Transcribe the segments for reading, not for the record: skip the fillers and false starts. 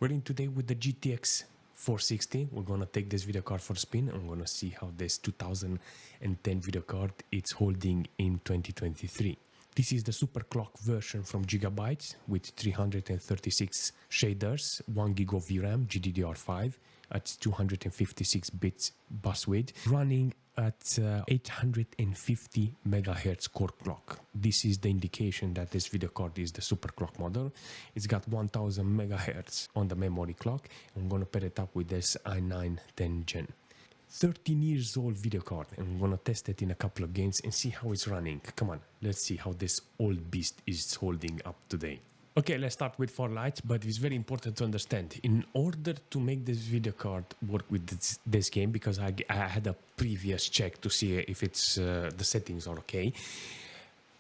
We're in today with the GTX 460. We're gonna take this video card for a spin. I'm gonna see how this 2010 video card it's holding in 2023. This is the super clock version from Gigabyte with 336 shaders, 1 gig of VRAM, GDDR5 at 256 bits bus width, running at 850 megahertz core clock. This is the indication that this video card is the super clock model. It's got 1000 megahertz on the memory clock. I'm gonna pair it up with this i9 10 Gen. 13 years old video card, and I'm gonna test it in a couple of games and see how it's running. Come on, let's see how this old beast is holding up today. Okay, let's start with Farlight, but it's very important to understand. In order to make this video card work with this game, because I had a previous check to see if it's the settings are okay,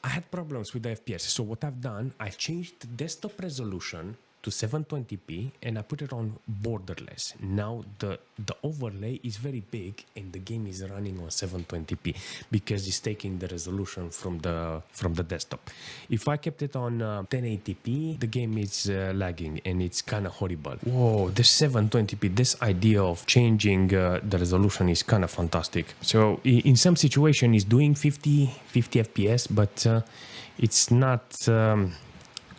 I had problems with the FPS. So what I've done, I changed the desktop resolution to 720p and I put it on borderless. Now the overlay is very big and the game is running on 720p because it's taking the resolution from the desktop. If I kept it on 1080p, the game is lagging and it's kind of horrible. Whoa, the 720p, this idea of changing the resolution is kind of fantastic. So in some situation it's doing 50 FPS, but it's not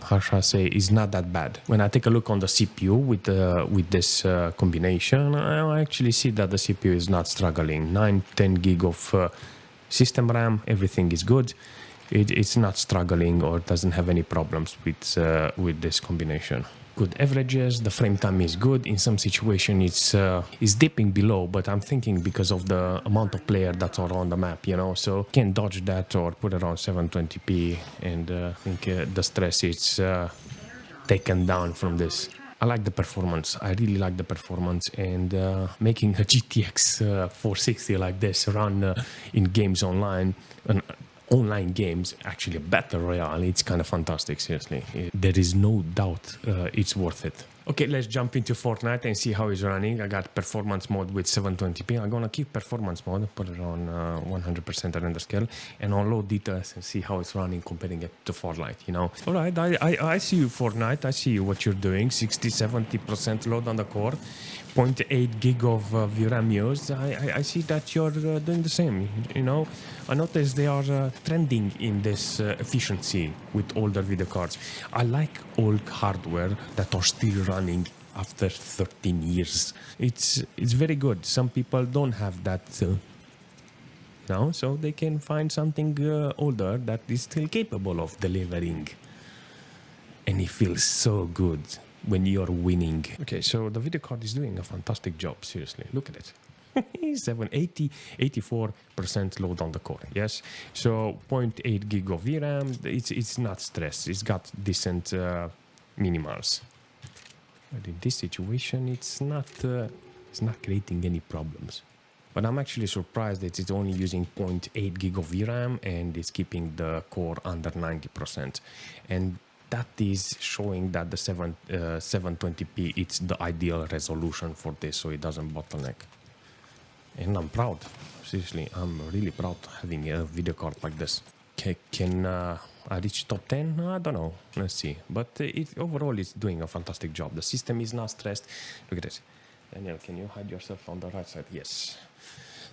how shall I say, is not that bad. When I take a look on the CPU with this combination, I actually see that the CPU is not struggling. 9-10 gig of system RAM, everything is good. It's not struggling or doesn't have any problems with this combination. Good averages, the frame time is good. In some situation it's dipping below, but I'm thinking because of the amount of player that are on the map, you know, so can dodge that or put it on 720p, and I think the stress is taken down from this. I like the performance, I really like the performance, and making a GTX 460 like this run in games online, online games, actually a battle royale, it's kind of fantastic, seriously. There is no doubt it's worth it. Okay, let's jump into Fortnite and see how it's running. I got performance mode with 720p. I'm gonna keep performance mode, put it on 100% render scale, and on low details and see how it's running, comparing it to Farlight, you know. All right, I see you, Fortnite. I see what you're doing. 60-70% load on the core, 0.8 gig of VRAM used. I see that you're doing the same, you know. I noticed they are trending in this efficiency with older video cards. I like old hardware that are still running after 13 years. It's very good. Some people don't have that, you know, so they can find something older that is still capable of delivering. And it feels so good when you're winning. Okay, so the video card is doing a fantastic job, seriously. Look at it. 84% load on the core, yes. So 0.8 gig of VRAM, it's not stressed. It's got decent minimals. But in this situation, it's not creating any problems. But I'm actually surprised that it's only using 0.8 gig of VRAM and it's keeping the core under 90%. And that is showing that the 720p, it's the ideal resolution for this, so it doesn't bottleneck. And I'm proud, seriously, I'm really proud having a video card like this. Can I reach top 10? I don't know, let's see. But overall it's doing a fantastic job. The system is not stressed. Look at this. Daniel, can you hide yourself on the right side? Yes.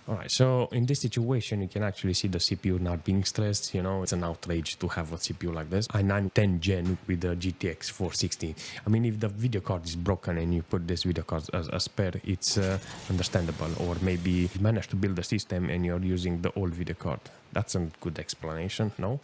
All right, so in this situation, you can actually see the CPU not being stressed. You know, it's an outrage to have a CPU like this. i9 10 Gen with the GTX 460. I mean, if the video card is broken and you put this video card as a spare, it's understandable. Or maybe you managed to build a system and you're using the old video card. That's a good explanation, no?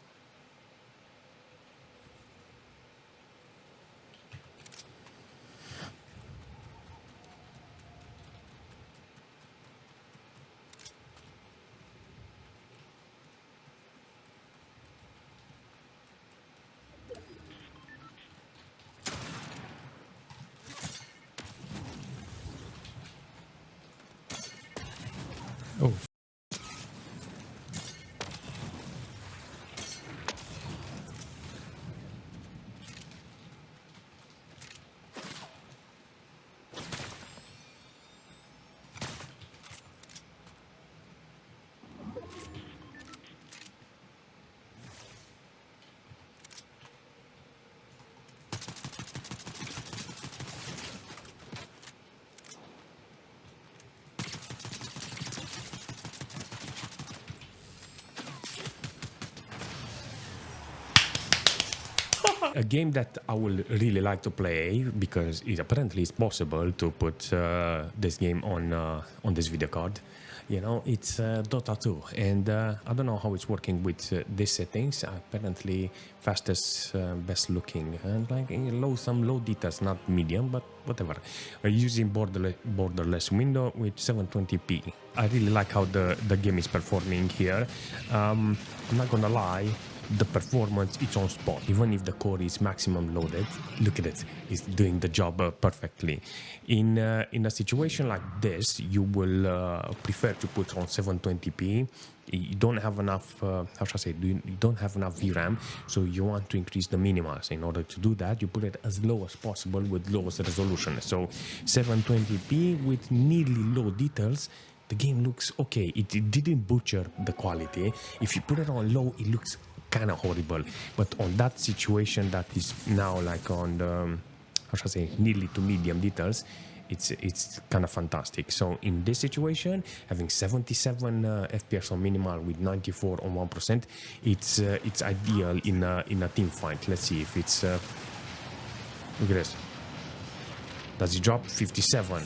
Oh. A game that I will really like to play, because it apparently is possible to put this game on this video card. You know, it's Dota 2, and I don't know how it's working with these settings. Apparently, fastest, best looking, and like some low details, not medium, but whatever. Using borderless window with 720p. I really like how the game is performing here. I'm not gonna lie. The performance, it's on spot. Even if the core is maximum loaded, look at it, it's doing the job perfectly. In a situation like this, you will prefer to put on 720p. You don't have enough, how should I say, you don't have enough VRAM, so you want to increase the minimums. In order to do that, you put it as low as possible with lowest resolution. So 720p with nearly low details, the game looks okay. It didn't butcher the quality. If you put it on low, it looks kind of horrible, but on that situation that is now like on the, how should I say, nearly to medium details, it's kind of fantastic. So in this situation, having 77 FPS on minimal with 94 on 1%, it's ideal in a team fight. Let's see if it's look at this. Does it drop? 57.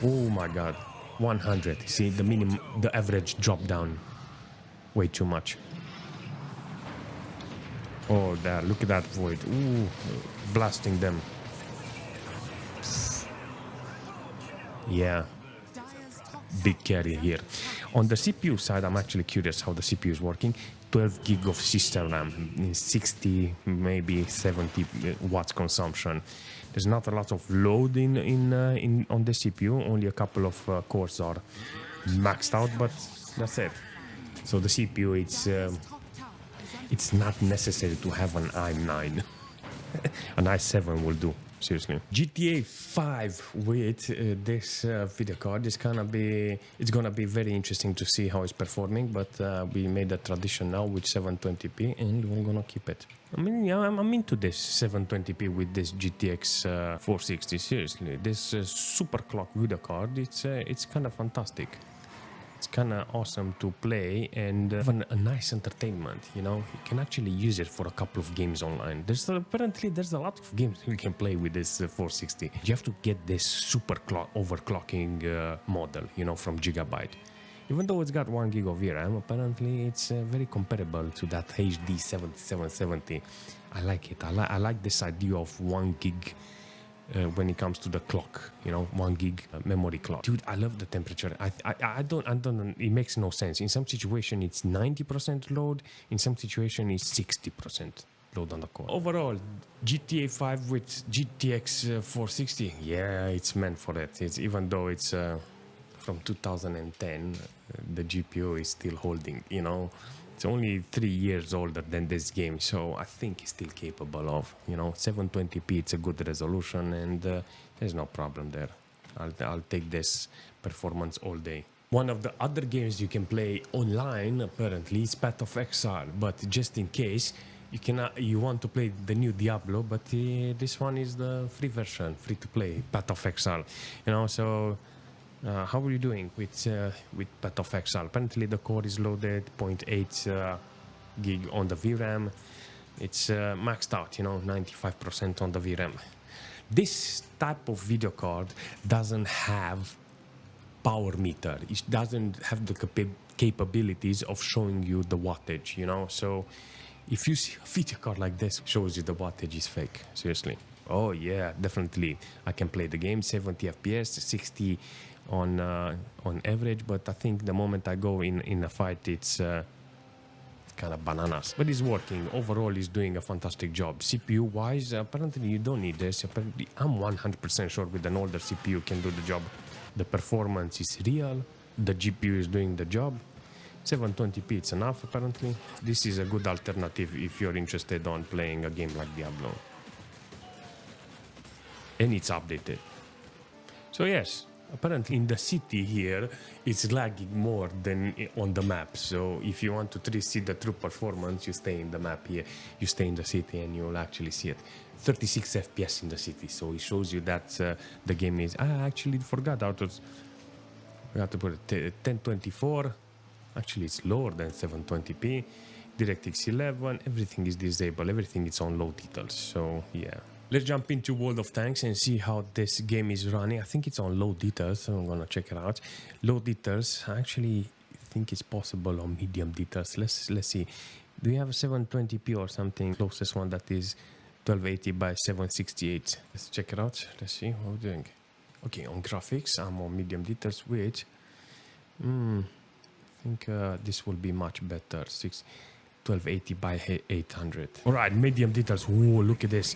Oh my god, 100. See the average drop down. Way too much. Oh, there, look at that void. Ooh, blasting them. Yeah, big carry here. On the CPU side, I'm actually curious how the CPU is working. 12 gig of system RAM, 60, maybe 70 watts consumption. There's not a lot of load on the CPU. Only a couple of cores are maxed out, but that's it. So the CPU, it's not necessary to have an i9. An i7 will do, seriously. GTA 5 with this video card is gonna be very interesting to see how it's performing, but we made a tradition now with 720p and we're gonna keep it. I mean, yeah, I'm into this 720p with this GTX 460, seriously. This super clock video card, it's kind of fantastic. It's kind of awesome to play and have a nice entertainment, you know. You can actually use it for a couple of games online. Apparently there's a lot of games you can play with this 460. You have to get this super overclocking model, you know, from Gigabyte. Even though it's got 1 gig of VRAM, apparently it's very comparable to that HD 7770. I like it. I like this idea of 1 gig when it comes to the clock, you know, 1 gig memory clock. Dude, I love the temperature. I don't, it makes no sense. In some situation, it's 90% load. In some situation, it's 60% load on the core. Overall, GTA 5 with GTX 460, yeah, it's meant for it. Even though it's from 2010, the GPU is still holding, you know. It's only 3 years older than this game, so I think it's still capable of, you know, 720p. It's a good resolution, and there's no problem there. I'll take this performance all day. One of the other games you can play online, apparently, is Path of Exile. But just in case you want to play the new Diablo, but this one is the free version, free to play, Path of Exile. You know, so. How are you doing with Path of Exile? Apparently the core is loaded, 0.8 gig on the VRAM. It's maxed out, you know, 95% on the VRAM. This type of video card doesn't have power meter. It doesn't have the capabilities of showing you the wattage, you know. So if you see a video card like this, shows you the wattage is fake, seriously. Oh yeah, definitely. I can play the game 70 FPS, 60 on average, but I think the moment I go in a fight, it's kind of bananas. But it's working. Overall, it's doing a fantastic job. CPU wise, apparently you don't need this. Apparently, I'm 100% sure with an older CPU can do the job. The performance is real. The GPU is doing the job. 720p, it's enough apparently. This is a good alternative if you're interested on playing a game like Diablo. And it's updated. So yes, apparently in the city here, it's lagging more than on the map. So if you want to see the true performance, you stay in the map here. You stay in the city and you'll actually see it. 36 FPS in the city. So it shows you that the game is... I actually forgot how to... We have to put it 1024. Actually, it's lower than 720p. DirectX 11, everything is disabled, everything is on low details, so yeah. Let's jump into World of Tanks and see how this game is running. I think it's on low details, so I'm gonna check it out. Low details, I actually think it's possible on medium details. Let's see. Do you have a 720p or something? Closest one that is 1280 by 768. Let's check it out. Let's see what we're doing. Okay, on graphics, I'm on medium details, which I think this will be much better. 1280 by 800. All right, medium details. Whoa, look at this.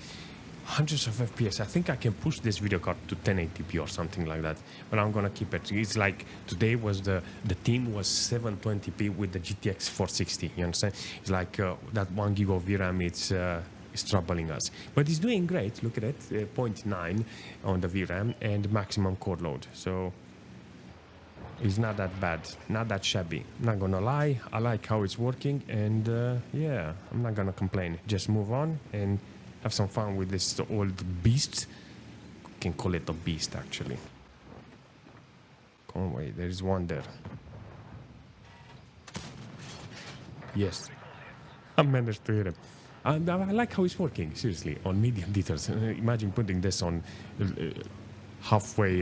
Hundreds of FPS. I think I can push this video card to 1080p or something like that, but I'm gonna keep it. It's like today was the team was 720p with the GTX 460. You understand? It's like that 1 gig of VRAM. It's troubling us, but it's doing great. Look at it, 0.9 on the VRAM and maximum core load. So it's not that bad, not that shabby. Not gonna lie, I like how it's working, and yeah, I'm not gonna complain. Just move on and have some fun with this old beast. Can call it a beast, actually. Come on, wait, there is one there. Yes, I managed to hit him. And I like how it's working, seriously, on medium details. Imagine putting this on halfway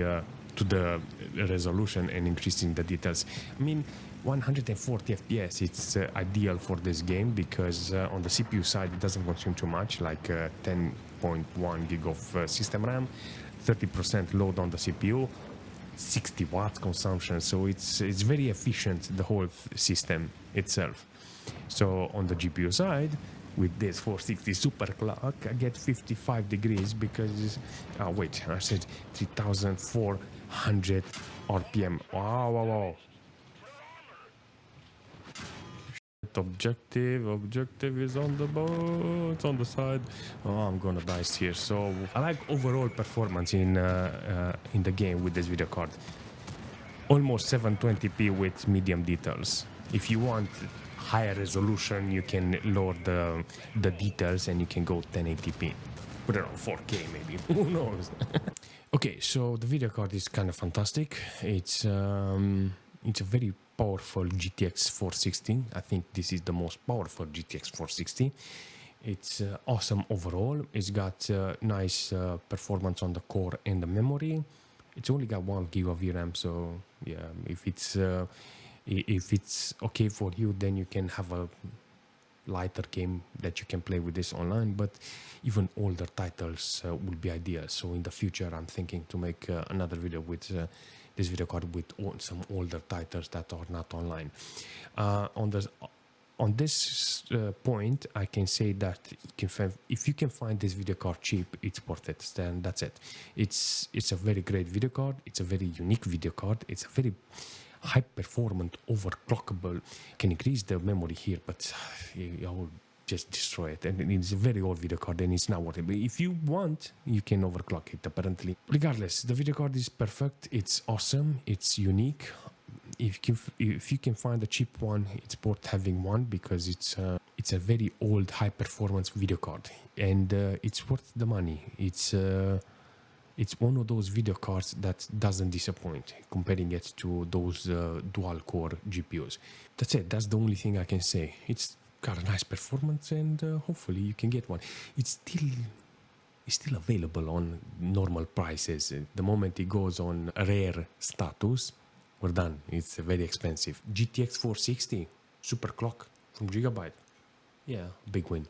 to the resolution and increasing the details. I mean, 140 FPS, it's ideal for this game because on the CPU side it doesn't consume too much, like 10.1 gig of system RAM, 30% load on the CPU, 60 watts consumption, so it's very efficient, the whole system itself. So on the GPU side, with this 460 super clock, I get 55 degrees because, oh wait, I said 3400 RPM. Wow. Objective is on the boat, it's on the side. Oh, I'm gonna die here. So I like overall performance in the game with this video card. Almost 720p with medium details. If you want higher resolution, you can lower the details and you can go 1080p. Put it on 4K maybe. Who knows? Okay, so the video card is kind of fantastic. It's a very powerful GTX 460. I think this is the most powerful GTX 460. It's awesome overall. It's got nice performance on the core and the memory. It's only got 1 gig of VRAM, so yeah, if it's okay for you, then you can have a lighter game that you can play with this online, but even older titles will be ideal. So in the future, I'm thinking to make another video with this video card with some older titles that are not online. On this point, I can say that if you can find this video card cheap, it's worth it. Then that's it. It's a very great video card. It's a very unique video card. It's a very high performant, overclockable. Can increase the memory here, but I will just destroy it. And it's a very old video card and it's not worth it. But if you want, you can overclock it apparently. Regardless, the video card is perfect. It's awesome. It's unique. If you can find a cheap one, it's worth having one because it's a very old, high performance video card, and it's worth the money. It's one of those video cards that doesn't disappoint, comparing it to those dual core GPUs. That's it. That's the only thing I can say. It's got a nice performance, and hopefully you can get one. It's still available on normal prices. The moment it goes on rare status, we're done. It's very expensive. GTX 460 super clock from Gigabyte. Yeah, big win.